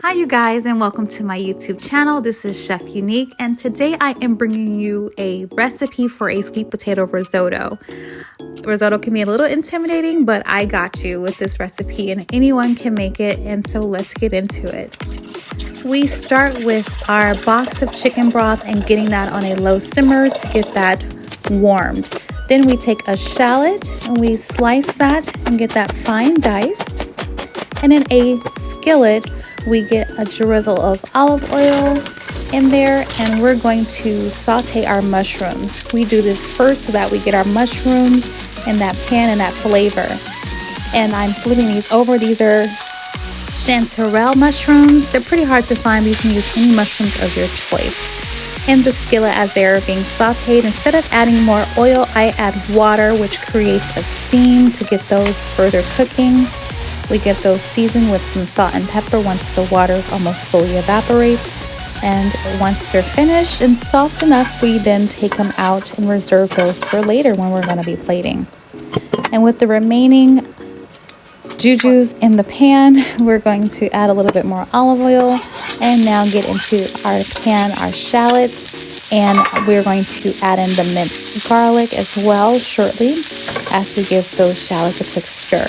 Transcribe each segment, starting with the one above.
Hi you guys, and welcome to my YouTube channel. This is Chef Unique, and today I am bringing you a recipe for a sweet potato risotto. Risotto can be a little intimidating, but I got you with this recipe and anyone can make it, and so let's get into it. We start with our box of chicken broth and getting that on a low simmer to get that warmed. Then we take a shallot and we slice that and get that fine diced. And in a skillet, we get a drizzle of olive oil in there, and we're going to saute our mushrooms. We do this first so that we get our mushroom in that pan and that flavor. And I'm flipping these over. These are chanterelle mushrooms. They're pretty hard to find, but you can use any mushrooms of your choice. In the skillet, as they're being sauteed, instead of adding more oil, I add water, which creates a steam to get those further cooking. We get those seasoned with some salt and pepper once the water almost fully evaporates. And once they're finished and soft enough, we then take them out and reserve those for later when we're going to be plating. And with the remaining jujus in the pan, we're going to add a little bit more olive oil and now get into our pan, our shallots, and we're going to add in the minced garlic as well shortly as we give those shallots a quick stir.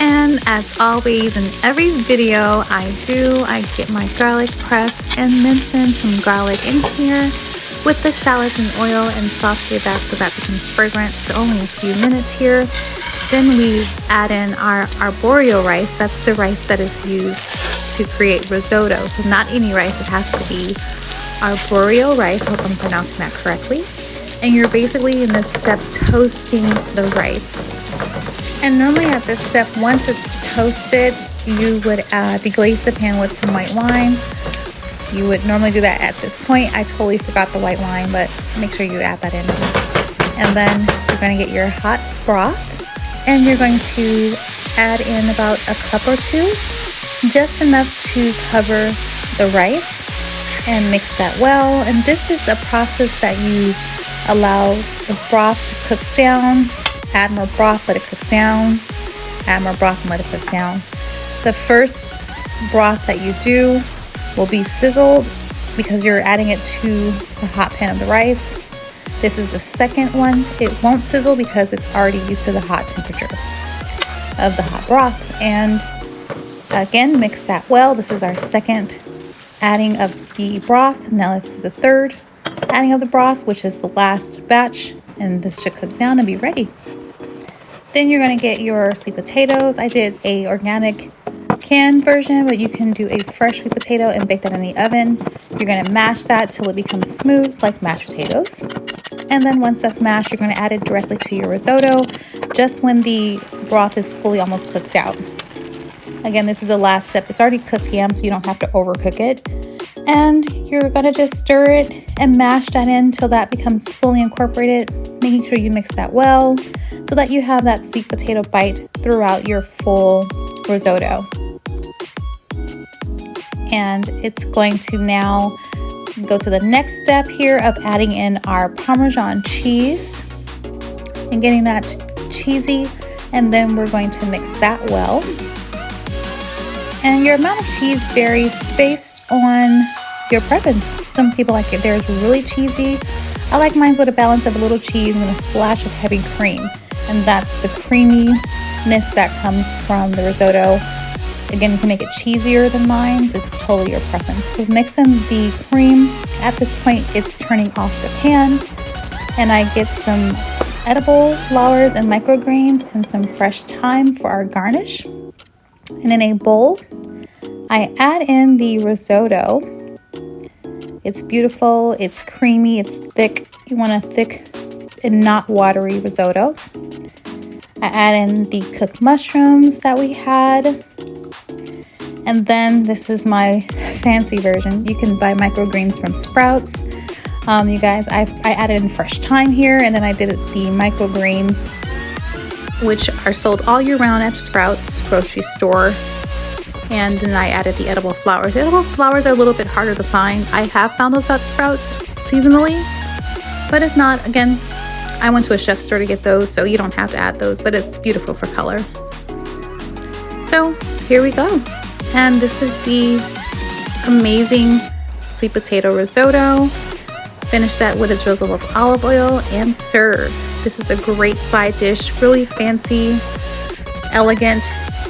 And as always, in every video I get my garlic pressed and mincing some garlic in here with the shallots and oil and saute that so that becomes fragrant. So only a few minutes here. Then we add in our arborio rice. That's the rice that is used to create risotto. So not any rice, it has to be arborio rice. I hope I'm pronouncing that correctly. And you're basically in this step toasting the rice. And normally at this step, once it's toasted, you would deglaze the pan with some white wine. You would normally do that at this point. I totally forgot the white wine, but make sure you add that in. And then you're going to get your hot broth, and you're going to add in about a cup or two, just enough to cover the rice, and mix that well. And this is a process that you allow the broth to cook down. Add more broth, let it cook down. Add more broth and let it cook down. The first broth that you do will be sizzled because you're adding it to the hot pan of the rice. This is the second one. It won't sizzle because it's already used to the hot temperature of the hot broth. And again, mix that well. This is our second adding of the broth. Now this is the third adding of the broth, which is the last batch. And this should cook down and be ready. Then you're going to get your sweet potatoes. I did a organic canned version, but you can do a fresh sweet potato and bake that in the oven. You're going to mash that till it becomes smooth like mashed potatoes. And then once that's mashed, you're going to add it directly to your risotto just when the broth is fully almost cooked out. Again, this is the last step. It's already cooked yam, so you don't have to overcook it. And you're going to just stir it and mash that in till that becomes fully incorporated, making sure you mix that well so that you have that sweet potato bite throughout your full risotto. And it's going to now go to the next step here of adding in our Parmesan cheese and getting that cheesy, and then we're going to mix that well. And your amount of cheese varies based on your preference. Some people like it theirs really cheesy. I like mine with a balance of a little cheese and a splash of heavy cream. And that's the creaminess that comes from the risotto. Again, you can make it cheesier than mine. It's totally your preference. So mix in the cream. At this point, it's turning off the pan. And I get some edible flowers and microgreens and some fresh thyme for our garnish. And in a bowl, I add in the risotto. It's beautiful, it's creamy, it's thick. You want a thick and not watery risotto. I add in the cooked mushrooms that we had. And then this is my fancy version. You can buy microgreens from Sprouts. You guys, I added in fresh thyme here, and then I did the microgreens, which are sold all year round at Sprouts grocery store. And then I added the edible flowers. The edible flowers are a little bit harder to find. I have found those at Sprouts seasonally, but if not, again, I went to a chef store to get those, so you don't have to add those, but it's beautiful for color. So here we go. And this is the amazing sweet potato risotto. Finish that with a drizzle of olive oil and serve. This is a great side dish, really fancy, elegant,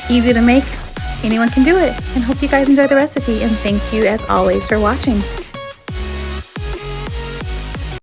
easy to make. Anyone can do it. And hope you guys enjoy the recipe, and thank you as always for watching.